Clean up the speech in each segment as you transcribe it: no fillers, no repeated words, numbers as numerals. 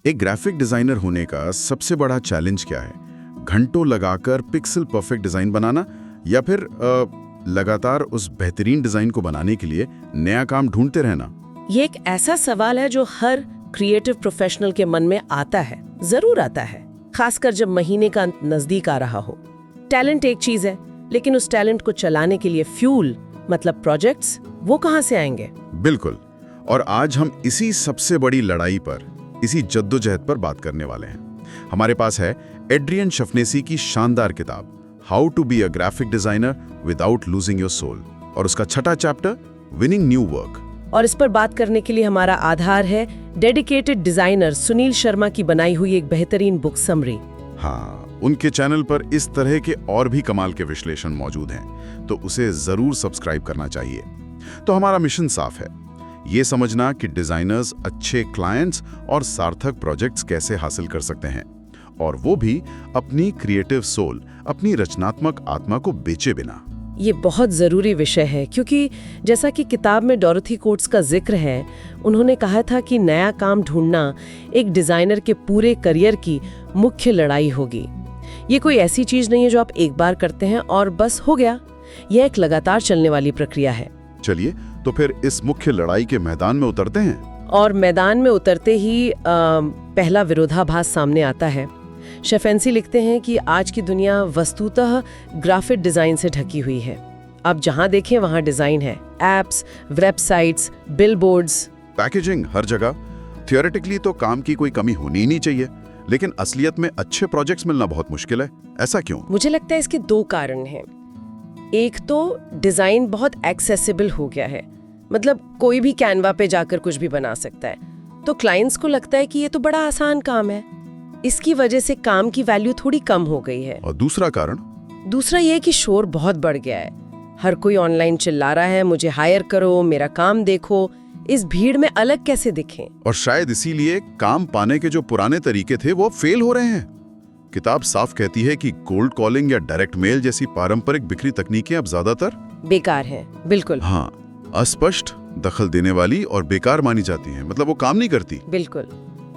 एक graphic designer होने का सबसे बड़ा चैलेंज क्या है? घंटों लगाकर पिक्सल परफेक्ट डिजाइन बनाना या फिर लगातार उस बेहतरीन डिजाइन को बनाने के लिए नया काम ढूंढते रहना? ये एक ऐसा सवाल है जो हर क्रिएटिव प्रोफेशनल के मन में आता है, जरूर आता है, खासकर जब महीने का अंत नजदीक आ रहा हो। टैलेंट एक चीज है, लेकिन उस टैलेंट को चलाने के लिए फ्यूल मतलब प्रोजेक्ट्स, वो कहाँ से आएंगे? बिल्कुल। और आज हम इसी सबसे बड़ी लड़ाई पर, इसी जद्दोजहद पर बात करने वाले हैं। हमारे पास है एड्रियन शफनेसी की शानदार किताब how to be a graphic designer without losing your soul, और उसका छठा चैप्टर विनिंग न्यू वर्क। और इस पर बात करने के लिए हमारा आधार है डेडिकेटेड डिजाइनर सुनील शर्मा की बनाई हुई एक बेहतरीन बुक समरी। हाँ, उनके चैनल पर इस तरह के और भी कमाल के विश्लेषण मौजूद हैं, तो उसे जरूर सब्सक्राइब करना चाहिए। तो हमारा मिशन साफ है, ये समझना कि डिजाइनर्स अच्छे क्लाइंट्स और सार्थक प्रोजेक्ट्स कैसे हासिल कर सकते हैं, और वो भी अपनी क्रिएटिव सोल, अपनी रचनात्मक आत्मा को बेचे बिना। ये बहुत ज़रूरी विषय है, क्योंकि जैसा कि किताब में डॉरोथी कोट्स का जिक्र है, उन्होंने कहा था कि नया काम ढूंढना एक डिज़ाइनर के पूरे करियर की मुख्य लड़ाई होगी। ये कोई ऐसी चीज़ नहीं है जो आप एक बार करते हैं और बस हो गया। यह एक लगातार चलने वाली प्रक्रिया है। चलिए तो फिर इस मुख्य लड़ाई के मैदान में उतरते हैं। और मैदान में उतरते ही पहला विरोधाभास सामने आता है। शेफेंसी लिखते हैं कि आज की दुनिया वस्तुतः ग्राफिक डिजाइन से ढकी हुई है। अब जहां देखें वहां डिजाइन है, एप्स, वेबसाइट्स, बिलबोर्ड्स, पैकेजिंग हर जगह। थियोरेटिकली तो काम की कोई कमी होनी ही नहीं चाहिए, लेकिन असलियत में अच्छे प्रोजेक्ट्स मिलना बहुत मुश्किल है। ऐसा क्यों? मुझे लगता है इसके दो कारण हैं। एक तो डिजाइन बहुत एक्सेसिबल हो गया है, मतलब कोई भी कैनवा पे जाकर कुछ भी बना सकता है, तो क्लाइंट्स को लगता है कि ये तो बड़ा आसान काम है। इसकी वजह से काम की वैल्यू थोड़ी कम हो गई है। और दूसरा कारण? दूसरा ये कि शोर बहुत बढ़ गया है। हर कोई ऑनलाइन चिल्ला रहा है, मुझे हायर करो, मेरा काम देखो। इस भीड़ में अलग कैसे दिखें? और शायद इसीलिए काम पाने के जो पुराने तरीके थे वो फेल हो रहे हैं। किताब साफ कहती है कि कोल्ड कॉलिंग या डायरेक्ट मेल जैसी पारंपरिक बिक्री तकनीकें अब ज्यादातर बेकार हैं। बिल्कुल। हाँ, अस्पष्ट, दखल देने वाली और बेकार मानी जाती हैं, मतलब वो काम नहीं करती। बिल्कुल।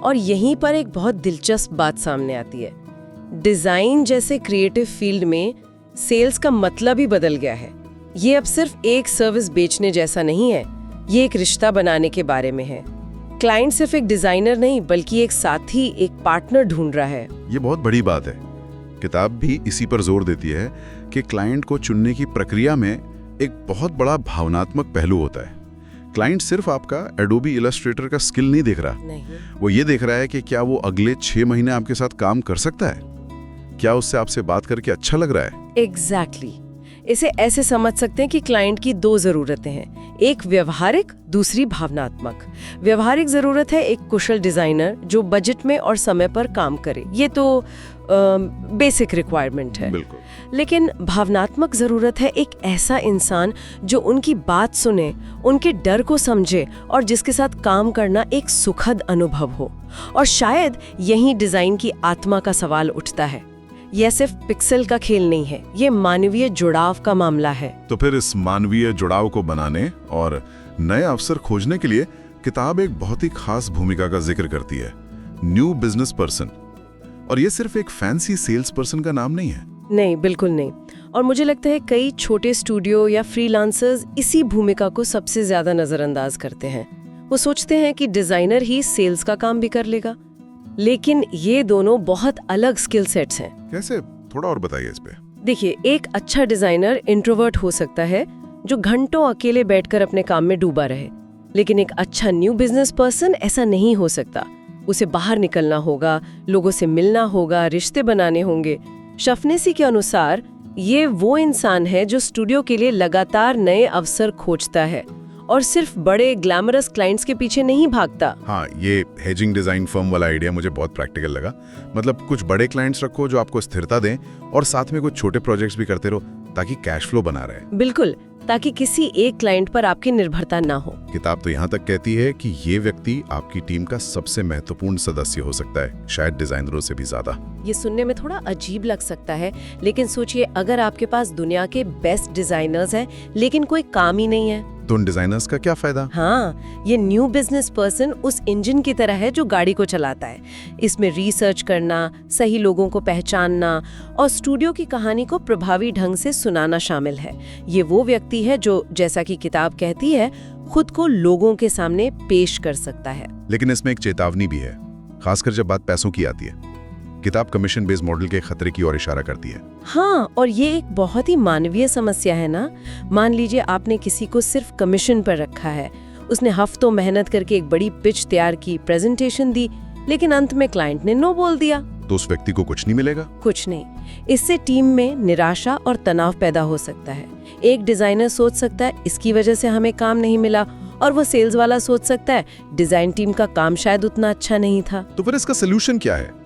और यहीं पर एक बहुत दिलचस्प बात सामने आती है। डिजाइन जैसे क्रिएटिव फील्ड में सेल्स का मतलब ही बदल गया है। ये अब सिर्फ एक सर्विस बेचने जैसा नहीं है, ये एक रिश्ता बनाने के बारे में है। क्लाइंट सिर्फ एक डिजाइनर नहीं, बल्कि एक साथी, एक पार्टनर ढूंढ रहा है। ये बहुत बड़ी बात है। किताब भी इसी पर जोर देती है कि क्लाइंट को चुनने की प्रक्रिया में एक बहुत बड़ा भावनात्मक पहलू होता है। क्लाइंट सिर्फ आपका एडोबी इलस्ट्रेटर का स्किल नहीं देख रहा, नहीं। वो ये देख रहा है कि क्या वो अगले 6 महीने आपके साथ काम कर सकता है, क्या उससे आपसे बात करके अच्छा लग रहा है। एग्जैक्टली। इसे ऐसे समझ सकते हैं कि क्लाइंट की दो जरूरतें हैं, एक व्यवहारिक, दूसरी भावनात्मक। व्यवहारिक जरूरत है एक कुशल डिजाइनर जो बजट में और समय पर काम करे, ये तो बेसिक रिक्वायरमेंट है। बिल्कुल। लेकिन भावनात्मक जरूरत है एक ऐसा इंसान जो उनकी बात सुने, उनके डर को समझे और जिसके साथ काम करना एक सुखद अनुभव हो। और शायद यही डिजाइन की आत्मा का सवाल उठता है। यह सिर्फ पिक्सल का खेल नहीं है, ये मानवीय जुड़ाव का मामला है। तो फिर इस मानवीय जुड़ाव को बनाने और नए अवसर खोजने के लिए किताब एक बहुत ही खास भूमिका का जिक्र करती है, न्यू बिजनेस पर्सन। और ये सिर्फ एक फैंसी सेल्स पर्सन का नाम नहीं है। नहीं, बिल्कुल नहीं। और मुझे लगता है कई छोटे स्टूडियो या फ्रीलांसर्स इसी भूमिका को सबसे ज्यादा नजरअंदाज करते हैं। वो सोचते हैं कि डिजाइनर ही सेल्स का काम भी कर लेगा, लेकिन ये दोनों बहुत अलग स्किल सेट्स हैं। कैसे? थोड़ा और बताइए इस पे। देखिए, एक अच्छा डिजाइनर इंट्रोवर्ट हो सकता है जो घंटों अकेले बैठकर अपने काम में डूबा रहे, लेकिन एक अच्छा न्यू बिजनेस पर्सन ऐसा नहीं हो सकता। उसे बाहर निकलना होगा, लोगों से मिलना होगा, रिश्ते बनाने होंगे। शफनेसी के अनुसार ये वो इंसान है जो स्टूडियो के लिए लगातार नए अवसर खोजता है और सिर्फ बड़े ग्लैमरस क्लाइंट्स के पीछे नहीं भागता। हाँ, ये हेजिंग डिजाइन फर्म वाला आइडिया मुझे बहुत प्रैक्टिकल लगा। मतलब कुछ बड़े क्लाइंट्स रखो जो आपको स्थिरता दें और साथ में कुछ छोटे प्रोजेक्ट्स भी करते रहो ताकि कैश फ्लो बना रहे। बिल्कुल, ताकि किसी एक क्लाइंट पर आपकी निर्भरता ना हो। किताब तो यहाँ तक कहती है कि ये व्यक्ति आपकी टीम का सबसे महत्वपूर्ण सदस्य हो सकता है, शायद डिजाइनरों से भी ज्यादा। ये सुनने में थोड़ा अजीब लग सकता है, लेकिन सोचिए अगर आपके पास दुनिया के बेस्ट डिजाइनर्स हैं लेकिन कोई काम ही नहीं है, तो उन डिजाइनर्स का क्या फायदा? हाँ, ये न्यू बिजनेस पर्सन उस इंजन की तरह है जो गाड़ी को चलाता है। इसमें रिसर्च करना, सही लोगों को पहचानना और स्टूडियो की कहानी को प्रभावी ढंग से सुनाना शामिल है। ये वो व्यक्ति है जो, जैसा कि किताब कहती है, खुद को लोगों के सामने पेश कर सकता है। लेकिन इसमें एक चेतावनी भी है, खासकर जब बात पैसों की आती है। किताब कमीशन बेस्ड मॉडल के खतरे की ओर इशारा करती है। हाँ, और ये एक बहुत ही मानवीय समस्या है ना। मान लीजिए आपने किसी को सिर्फ कमीशन पर रखा है, उसने हफ्तों मेहनत करके एक बड़ी पिच तैयार की, प्रेजेंटेशन दी, लेकिन अंत में क्लाइंट ने नो बोल दिया, तो उस व्यक्ति को कुछ नहीं मिलेगा? कुछ नहीं। इससे टीम में निराशा और तनाव पैदा हो सकता है। एक डिजाइनर सोच सकता है इसकी वजह से हमें काम नहीं मिला, और वो सेल्स वाला सोच सकता है डिजाइन टीम का काम शायद उतना अच्छा नहीं था। तो फिर इसका सोल्यूशन क्या है?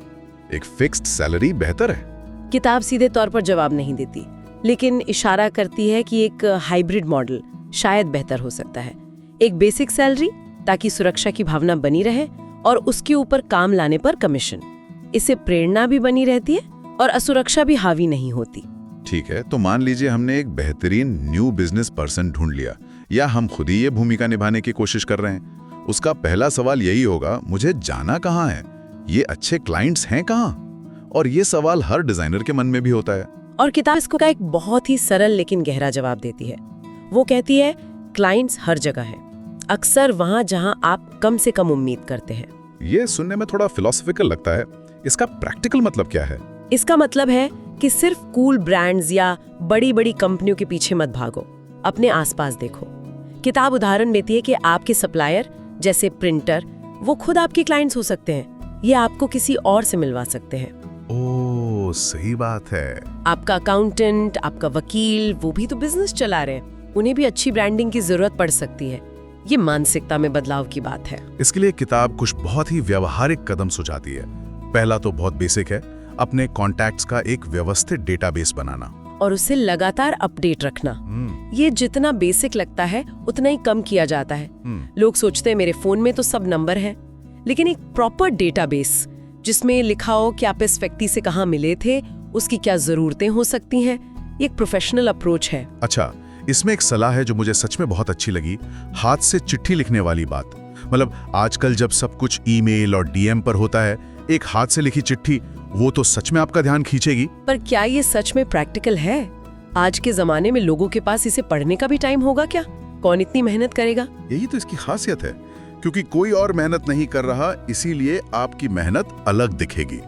एक फिक्स्ड सैलरी बेहतर है? किताब सीधे तौर पर जवाब नहीं देती, लेकिन इशारा करती है कि एक हाइब्रिड मॉडल शायद बेहतर हो सकता है। एक बेसिक सैलरी ताकि सुरक्षा की भावना बनी रहे, और उसके ऊपर काम लाने पर कमीशन। इससे प्रेरणा भी बनी रहती है और असुरक्षा भी हावी नहीं होती। ठीक है, तो मान लीजिए हमने एक बेहतरीन न्यू बिजनेस पर्सन ढूंढ लिया, या हम खुद ही ये भूमिका निभाने की कोशिश कर रहे हैं। उसका पहला सवाल यही होगा, मुझे जाना कहाँ है, ये अच्छे क्लाइंट्स हैं कहाँ? और ये सवाल हर डिजाइनर के मन में भी होता है। और किताब इसको का एक बहुत ही सरल लेकिन गहरा जवाब देती है। वो कहती है क्लाइंट्स हर जगह है, अक्सर वहां जहां आप कम से कम उम्मीद करते हैं। ये सुनने में थोड़ा फिलोसॉफिकल लगता है। इसका प्रैक्टिकल मतलब क्या है? इसका मतलब है कि सिर्फ कूल ब्रांड्स या बड़ी बड़ी कंपनियों के पीछे मत भागो, अपने आसपास देखो। किताब उदाहरण देती है कि आपके सप्लायर जैसे प्रिंटर, वो खुद आपके क्लाइंट्स हो सकते हैं, ये आपको किसी और से मिलवा सकते हैं। ओह, सही बात है। आपका अकाउंटेंट, आपका वकील, वो भी तो बिजनेस चला रहे हैं, उन्हें भी अच्छी ब्रांडिंग की जरूरत पड़ सकती है। ये मानसिकता में बदलाव की बात है। इसके लिए किताब कुछ बहुत ही व्यवहारिक कदम सुझाती है। पहला तो बहुत बेसिक है, अपने कॉन्टैक्ट्स का एक व्यवस्थित डेटाबेस बनाना और उसे लगातार अपडेट रखना। ये जितना बेसिक लगता है उतना ही कम किया जाता है। लोग सोचते हैं मेरे फोन में तो सब नंबर हैं, लेकिन एक प्रॉपर डेटाबेस जिसमें लिखा हो कि आप इस व्यक्ति से कहाँ मिले थे, उसकी क्या जरूरतें हो सकती हैं, ये एक प्रोफेशनल अप्रोच है। अच्छा, इसमें एक सलाह है जो मुझे सच में बहुत अच्छी लगी, हाथ से चिट्ठी लिखने वाली बात। मतलब आजकल जब सब कुछ ईमेल और डीएम पर होता है, एक हाथ से लिखी चिट्ठी वो तो सच में आपका ध्यान खींचेगी। पर क्या ये सच में प्रैक्टिकल है? आज के जमाने में लोगों के पास इसे पढ़ने का भी टाइम होगा क्या? कौन इतनी मेहनत करेगा? यही तो इसकी खासियत है, क्योंकि कोई और मेहनत नहीं कर रहा, इसीलिए आपकी मेहनत अलग दिखेगी।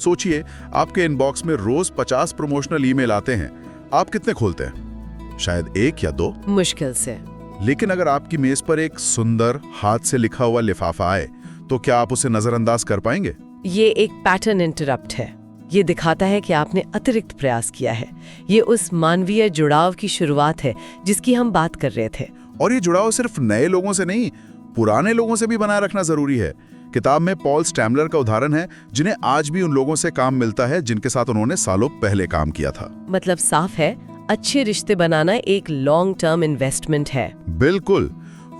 सोचिए, आपके इनबॉक्स में रोज 50 प्रमोशनल ईमेल आते हैं, आप कितने खोलते हैं? शायद 1 या 2, मुश्किल से। लेकिन अगर आपकी मेज पर एक सुंदर हाथ से लिखा हुआ लिफाफा आए, तो क्या आप उसे नजरअंदाज कर पाएंगे? ये एक पैटर्न इंटरप्ट है। ये दिखाता है कि आपने अतिरिक्त प्रयास किया है। ये उस मानवीय जुड़ाव की शुरुआत है जिसकी हम बात कर रहे थे। और ये जुड़ाव सिर्फ नए लोगों से नहीं, पुराने लोगों से भी बनाए रखना जरूरी है। किताब में पॉल स्टैमलर का उदाहरण है, जिन्हें आज भी उन लोगों से काम मिलता है जिनके साथ उन्होंने सालों पहले काम किया था। मतलब साफ है, अच्छे रिश्ते बनाना एक लॉन्ग टर्म इन्वेस्टमेंट है। बिल्कुल।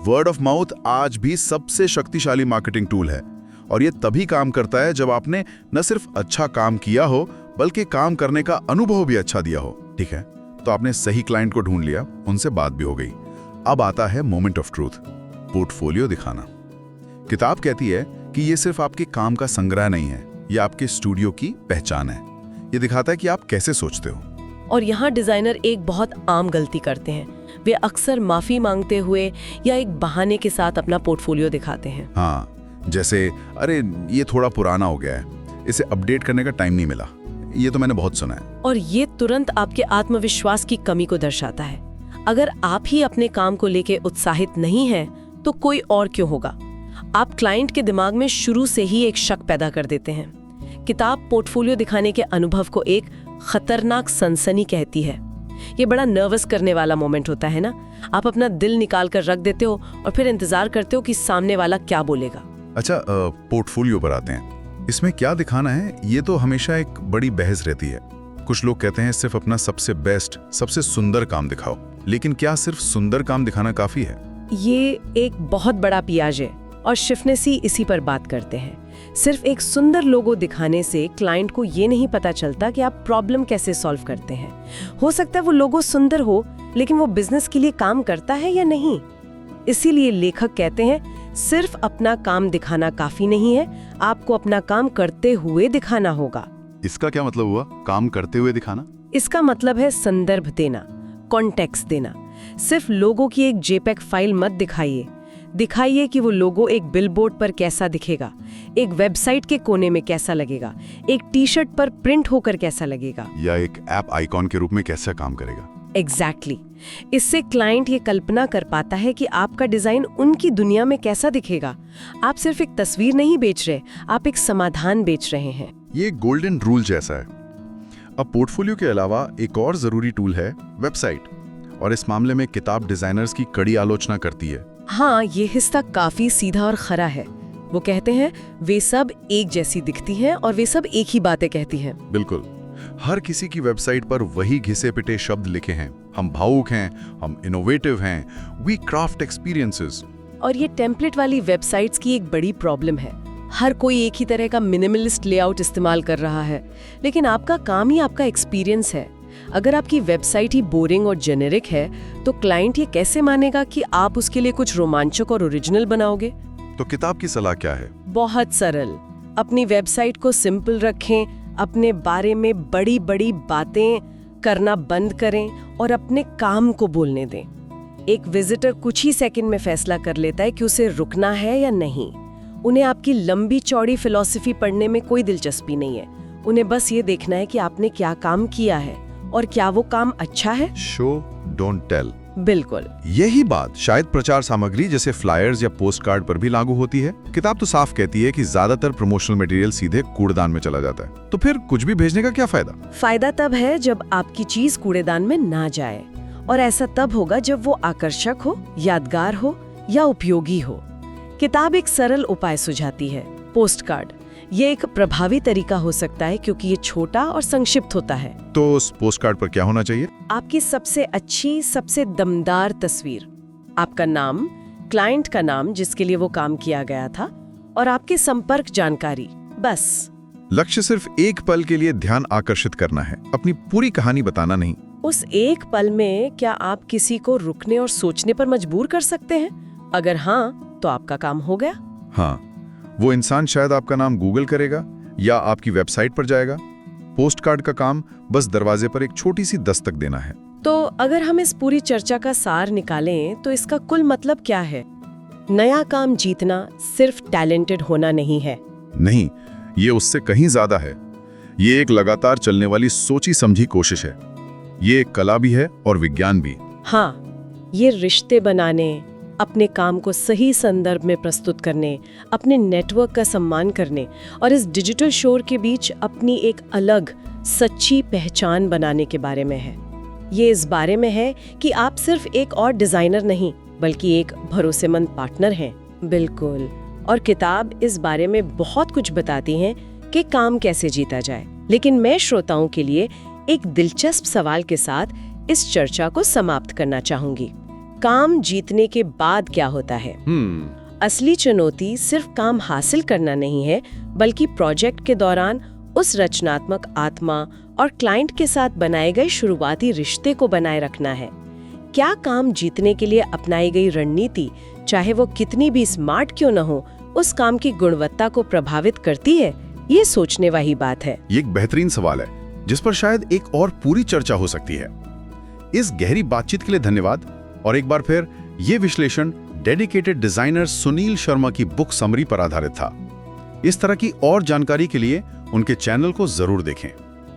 वर्ड ऑफ माउथ आज भी सबसे शक्तिशाली मार्केटिंग टूल है, और ये तभी काम करता है जब आपने न सिर्फ अच्छा काम किया हो, बल्कि काम करने का अनुभव भी अच्छा दिया हो। ठीक है, तो आपने सही क्लाइंट को ढूंढ लिया, उनसे बात भी हो गई। अब आता है मोमेंट ऑफ ट्रूथ, पोर्टफोलियो दिखाना। किताब कहती है कि ये सिर्फ आपके काम का संग्रह नहीं है, ये आपके स्टूडियो की पहचान है। ये दिखाता है कि आप कैसे सोचते हो। और यहाँ डिजाइनर एक बहुत आम गलती करते हैं। वे अक्सर माफी मांगते हुए या एक बहाने के साथ अपना पोर्टफोलियो दिखाते हैं। हाँ, जैसे अरे ये थोड़ा पुराना हो गया है, इसे अपडेट करने का टाइम नहीं मिला। ये तो मैंने बहुत सुना है। और ये तुरंत आपके आत्मविश्वास की कमी को दर्शाता है। अगर आप ही अपने काम को लेके उत्साहित नहीं हैं, तो कोई और क्यों होगा? आप क्लाइंट के दिमाग में शुरू से ही एक शक पैदा कर देते हैं। किताब पोर्टफोलियो दिखाने के अनुभव को एक खतरनाक सनसनी कहती है। ये बड़ा नर्वस करने वाला मोमेंट होता है ना। आप अपना दिल निकाल कर रख देते हो और फिर इंतजार करते हो कि सामने वाला क्या बोलेगा। अच्छा, पोर्टफोलियो पर आते हैं। इसमें क्या दिखाना है, ये तो हमेशा एक बड़ी बहस रहती है। कुछ लोग कहते हैं सिर्फ अपना सबसे बेस्ट, सबसे सुंदर काम दिखाओ, लेकिन क्या सिर्फ सुंदर काम दिखाना काफी है? ये एक बहुत बड़ा पियाज है और शिफनेसी इसी पर बात करते हैं। सिर्फ एक सुंदर लोगो दिखाने से क्लाइंट को ये नहीं पता चलता कि आप प्रॉब्लम कैसे सॉल्व करते हैं। हो सकता है वो लोगो सुंदर हो, लेकिन वो बिजनेस के लिए काम करता है या नहीं। इसीलिए लेखक कहते हैं सिर्फ अपना काम दिखाना काफी नहीं है, आपको अपना काम करते हुए दिखाना होगा। इसका क्या मतलब हुआ, काम करते हुए दिखाना? इसका मतलब है संदर्भ देना, कॉन्टेक्स्ट देना। सिर्फ लोगो की एक जेपेग फाइल मत दिखाइए कि वो लोगो एक बिलबोर्ड पर कैसा दिखेगा, एक वेबसाइट के कोने में कैसा लगेगा, एक टी-शर्ट पर प्रिंट होकर कैसा लगेगा, या एक ऐप आइकॉन के रूप में कैसा काम करेगा। एग्जैक्टली। इससे क्लाइंट ये कल्पना कर पाता है कि आपका डिजाइन उनकी दुनिया में कैसा दिखेगा। आप सिर्फ एक तस्वीर नहीं बेच रहे, आप एक समाधान बेच रहे हैं। ये गोल्डन रूल जैसा है। अब पोर्टफोलियो के अलावा एक और जरूरी टूल है वेबसाइट, और इस मामले में किताब डिजाइनर्स की कड़ी आलोचना करती है। हाँ, ये हिस्सा काफी सीधा और खरा है। वो कहते हैं वे सब एक जैसी दिखती हैं और वे सब एक ही बातें कहती हैं। बिल्कुल, हर किसी की वेबसाइट पर वही घिसे पिटे शब्द लिखे हैं। हम भावुक हैं, हम इनोवेटिव हैं, वी क्राफ्ट एक्सपीरियंसेस। और ये टेम्पलेट वाली वेबसाइट्स की एक बड़ी प्रॉब्लम है। हर कोई एक ही तरह का मिनिमलिस्ट लेआउट इस्तेमाल कर रहा है, लेकिन आपका काम ही आपका एक्सपीरियंस है। अगर आपकी वेबसाइट ही बोरिंग और जेनेरिक है, तो क्लाइंट ये कैसे मानेगा कि आप उसके लिए कुछ रोमांचक और ओरिजिनल बनाओगे? तो किताब की सलाह क्या है? बहुत सरल। अपनी वेबसाइट को सिंपल रखें, अपने बारे में बड़ी बड़ी बातें करना बंद करें और अपने काम को बोलने दें। एक विजिटर कुछ ही सेकंड में फैसला कर लेता है कि उसे रुकना है या नहीं। उन्हें आपकी लंबी चौड़ी फिलॉसफी पढ़ने में कोई दिलचस्पी नहीं है। उन्हें बस ये देखना है कि आपने क्या काम किया है और क्या वो काम अच्छा है। Show don't tell. बिल्कुल। यही बात शायद प्रचार सामग्री जैसे फ्लायर्स या पोस्ट कार्ड पर भी लागू होती है। किताब तो साफ कहती है कि ज्यादातर प्रमोशनल मटेरियल सीधे कूड़ेदान में चला जाता है। तो फिर कुछ भी भेजने का क्या फायदा? फायदा तब है जब आपकी चीज कूड़ेदान में ना जाए, और ऐसा तब होगा जब वो आकर्षक हो, यादगार हो या उपयोगी हो। किताब एक सरल उपाय सुझाती है, पोस्ट कार्ड। ये एक प्रभावी तरीका हो सकता है क्योंकि ये छोटा और संक्षिप्त होता है। तो उस पोस्ट कार्ड पर क्या होना चाहिए? आपकी सबसे अच्छी, सबसे दमदार तस्वीर, आपका नाम, क्लाइंट का नाम जिसके लिए वो काम किया गया था, और आपकी संपर्क जानकारी, बस। लक्ष्य सिर्फ एक पल के लिए ध्यान आकर्षित करना है, अपनी पूरी कहानी बताना नहीं। उस एक पल में क्या आप किसी को रुकने और सोचने पर मजबूर कर सकते हैं? अगर हाँ, तो आपका काम हो गया। हाँ, वो इंसान शायद आपका नाम गूगल करेगा या आपकी वेबसाइट पर जाएगा। पोस्ट कार्ड का काम बस दरवाजे पर एक छोटी सी दस्तक देना है। तो अगर हम इस पूरी चर्चा का सार निकालें तो इसका कुल मतलब क्या है? नया काम जीतना सिर्फ टैलेंटेड होना नहीं है। नहीं, ये उससे कहीं ज्यादा है। ये एक लगातार चलने वाली सोची समझी कोशिश है। ये एक कला भी है और विज्ञान भी। हाँ, ये रिश्ते बनाने, अपने काम को सही संदर्भ में प्रस्तुत करने, अपने नेटवर्क का सम्मान करने और इस डिजिटल शोर के बीच अपनी एक अलग सच्ची पहचान बनाने के बारे में है। ये इस बारे में है कि आप सिर्फ एक और डिजाइनर नहीं, बल्कि एक भरोसेमंद पार्टनर हैं। बिल्कुल। और किताब इस बारे में बहुत कुछ बताती है कि काम कैसे जीता जाए। लेकिन मैं श्रोताओं के लिए एक दिलचस्प सवाल के साथ इस चर्चा को समाप्त करना चाहूंगी। काम जीतने के बाद क्या होता है? असली चुनौती सिर्फ काम हासिल करना नहीं है, बल्कि प्रोजेक्ट के दौरान उस रचनात्मक आत्मा और क्लाइंट के साथ बनाए गए शुरुआती रिश्ते को बनाए रखना है। क्या काम जीतने के लिए अपनाई गई रणनीति, चाहे वो कितनी भी स्मार्ट क्यों न हो, उस काम की गुणवत्ता को प्रभावित करती है? ये सोचने वाली बात है। ये एक बेहतरीन सवाल है जिस पर शायद एक और पूरी चर्चा हो सकती है। इस गहरी बातचीत के लिए धन्यवाद। और एक बार फिर ये विश्लेषण डेडिकेटेड डिजाइनर सुनील शर्मा की बुक समरी पर आधारित था। इस तरह की और जानकारी के लिए उनके चैनल को जरूर देखें।